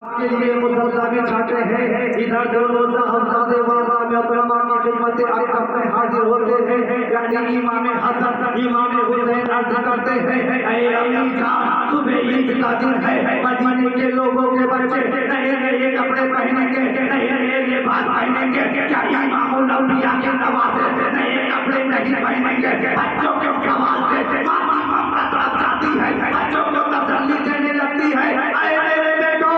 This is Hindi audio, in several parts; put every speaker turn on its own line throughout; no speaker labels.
के लिए मुसल्ला बिछाते हैं, इधर जो रोजा हफ्तादे वाला मोहतरमा की खिदमत अकरम में हाजिर होते हैं, यानी इमाम हसन इमाम हुसैन अर्ज करते हैं, ऐ अम्मी जान सुबह ईद का दिन है, मदीने के लोगों के बच्चे नए नए कपड़े पहनेंगे, नए नए लिबास पहनेंगे, क्या इमामुल औलिया के नवासे नए कपड़े नहीं पहनेंगे? बच्चों के कमाल से माँ ममता तरफ जाती है, बच्चों को तसल्ली देने लगती है, ऐ मेरे बेटो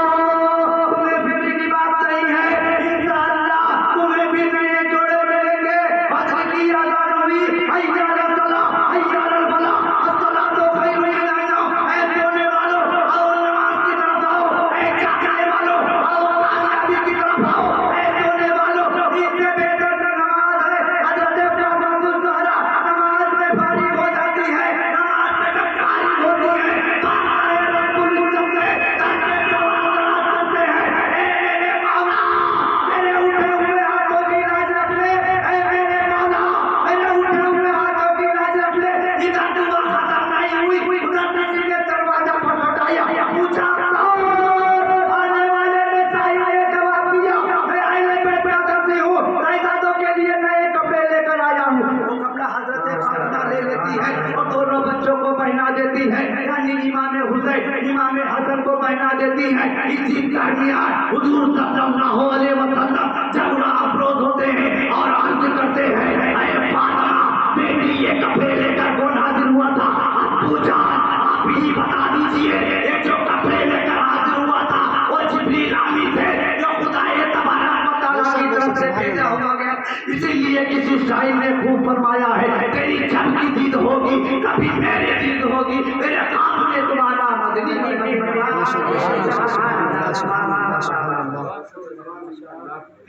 इमाम हुसैन इमाम हसन को पहना देती है। इसी दरमियान हुजूर सल्लल्लाहु अलैहि वसल्लम जब अफरोज होते हैं और अर्ज करते हैं, ऐ फातिमा बेटी ये कपड़े लेकर कौन हाजिर हुआ था? अब्बू जान आप ही बता दीजिए, ये जो कपड़े लेकर हाजिर हुआ था वो जिब्रील आमी थे जो खुदाए तबारक व तआला की तरफ से भेजा हुआ गया। इसीलिए किसी शायर ने खूब फरमाया है, तेरी जब की दीद होगी कभी मेरी दीद होगी, मेरे काम में तुम्हारा मदनी नहीं बनेगा।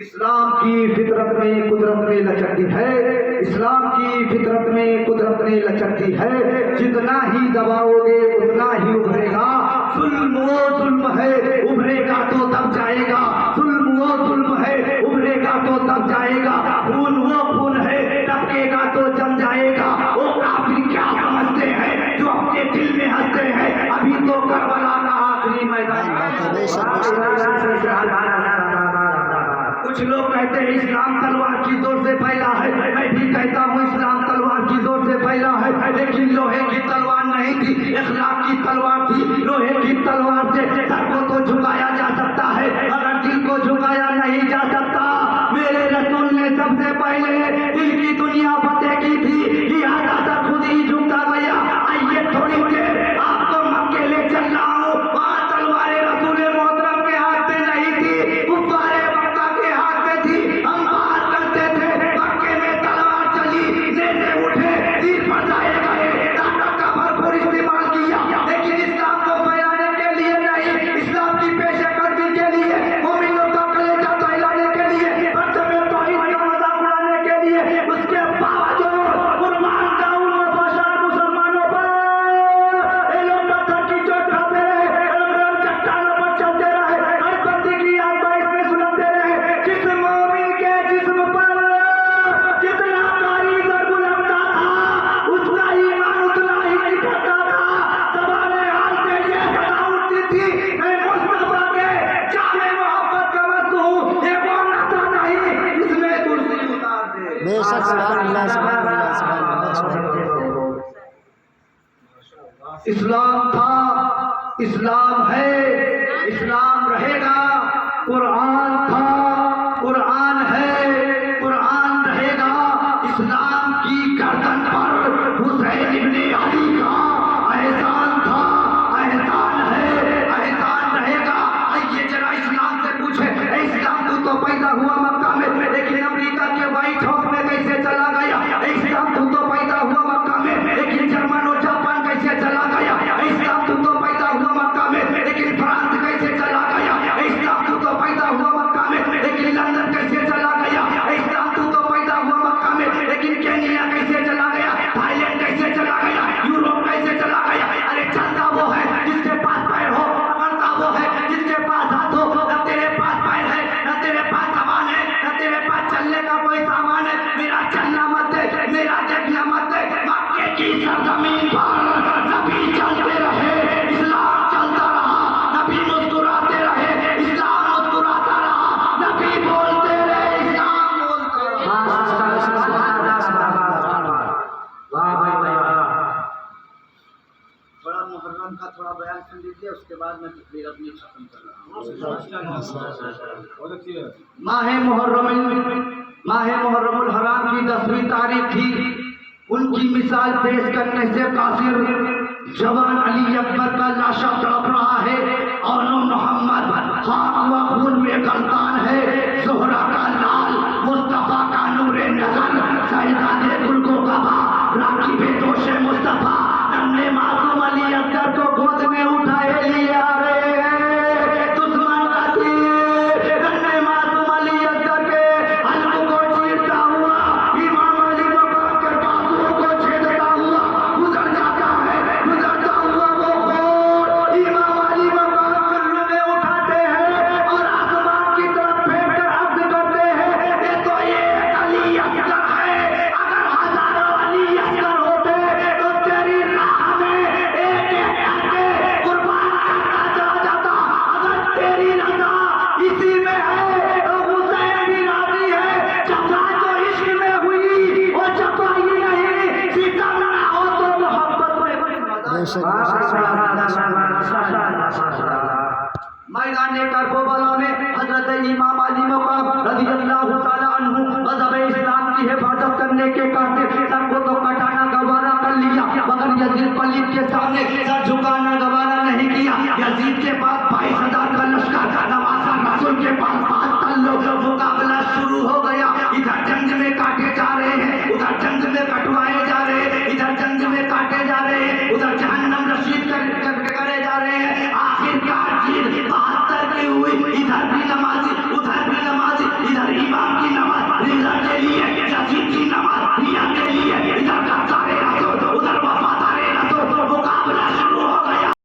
इस्लाम की फितरत में कुदरत में लचकती है, इस्लाम की फितरत में कुदरत में लचकती है, जितना ही दबाओगे उतना ही उभरेगा। जुल्म वो जुल्म है उभरेगा तो तब जाएगा, जुल्म वो जुल्म है उभरेगा तो तब जाएगा, खून वो खून है टपकेगा तो जम जाएगा। वो काफिर क्या समझते हैं जो अपने दिल में हंसते हैं, अभी तो करबला का आखिरी मैदान। कुछ लोग कहते हैं इस्लाम तलवार की जोर से फैला है, मैं भी कहता हूँ इस्लाम तलवार की जोर से फैला है, लेकिन लोहे की तलवार नहीं थी, इखलाक की तलवार थी। लोहे की तलवार से सर को तो झुकाया जा सकता है, अगर दिल को झुकाया नहीं जा सकता। मेरे रसूल ने सबसे पहले दिल की दुनिया फतेह की थी, लिहाजा सर खुद ही झुकता गया। आइए थोड़ी देर आपको मक्के ले चल रहा हूँ, वहाँ तलवारें रसूल मोहतरम के हाथ में नहीं थी, कुफ्फारे मक्का के हाथ में थी। हम बात करते थे मक्के में तलवार चली, नेज़े उठे, तीर बरसाए गए, ताकत का भरपूर इस्तेमाल किया, लेकिन इस्लाम को फैलाने के लिए नहीं, इस्लाम की पेशकदमी के लिए, मोमिनों का कलेजा दहलाने के लिए, बच्चों तौहीद का मजाक उड़ाने के लिए। उसके बावजूद कुर्बान जाऊं वफादार मुसलमानों पर ये लोग पत्थर की चोट खाते रहे, रम चट्टानों पर चलते रहे, हर बंदी की आज़माइश में सुलझते रहे। जिस मोमिन के जिस्म पर जितना कारी ज़र्ब लगता था उसका ईमान उतना ही निकलता था। ज़बाने हाल से ये सदा उठती थी, मैं मुस्तफा के जाने मोहब्बत का वक्त हूँ, ये वो नशा नहीं इसमें कुर्सी उतार दे।
बेशक सुभान अल्लाह सुभान अल्लाह सुभान अल्लाह सुभान अल्लाह।
इस्लाम था, इस्लाम है, इस्लाम रहेगा। कुरान था, कुरान है, कुरान रहेगा। इस्लाम की गर्दन पर हुसैन इब्ने अली का एहसान था, एहसान है, एहसान रहेगा। आइए जरा इस्लाम से पूछे, इस्लाम तो पैदा हुआ मक्का में, लेकिन अमेरिका के व्हाइट हाउस में कैसे चला गया? इस्लाम तो पैदा हुआ मक्का में, लेकिन जर्मन और जापान कैसे चला गया? इस्लाम तो पैदा हुआ मक्का में, लेकिन फ्रांस कैसे चला गया? इस्लाम तो पैदा हुआ मक्का में, लेकिन लंदन कैसे चला गया? इस्लाम तो पैदा हुआ मक्का में, लेकिन केनिया कैसे चला गया? थाईलैंड कैसे चला गया? यूरोप कैसे चला गया? अरे चलता वो है जिसके पास पैर हो, मरता वो है जिसके पास हाथ हो। न तेरे पास पैर है, न तेरे पास सामान है, न तेरे पास चलने का कोई सामान है। मेरा चलना मत दे, मेरा देखना मत दे। मक्के की सरजमीन पर नबी चलते रहे, इस्लाम चलता रहा, नबी मुस्कुराते रहे,
बाद मैं तकरीर अपनी खत्म कर रहा हूँ।
माह मुहर्रमुल हराम की 10वीं तारीख थी। उनकी मिसाल पेश करने से कासिर जवान अली अकबर का लाशा तड़प रहा है और मोहम्मद खाक व खून में गलतान है। ज़ोहरा का लाल, मुस्तफ़ा का नूरे नज़र, सैयदाने गुल को कबा, राकीबे दोषे मुस्तफ़ा, हमने मासूम अली अकबर को गोद में उठाए लिया रे दुश्मन का तीर हमने मासूम अली अकबर के हल्क को चीरता हुआ इमाम अली मकाम के बाजुओं को छेदता हुआ गुजर जाता है। गुजरता हुआ वो खून इमाम अली मकाम कब्र में उठाते हैं और आसमान की तरफ फेंक कर अर्ज करते हैं, ये तो ये अली अकबर है। अगर हजारों अली अकबर होते तो तेरी राह में एक एक करके कुर्बान करना चला जाता। अगर तेरी रजा इसी में है तो हुसैन भी राजी है। जफा तो इश्क में हुई और जफा ही नहीं, सितम ना हो तो मोहब्बत में
बेशक
मैदान करबला में हजरत इमाम अली मकाम रज़ियल्लाहु ताला अन्हु गज़ब इस्लाम की हिफाजत करने के खातिर सर को तो कटाना गवारा कर लिया, मगर यजीद पलीद के सामने सर झुकाना गवारा नहीं किया। यजीद के पास 22,000 का लश्कर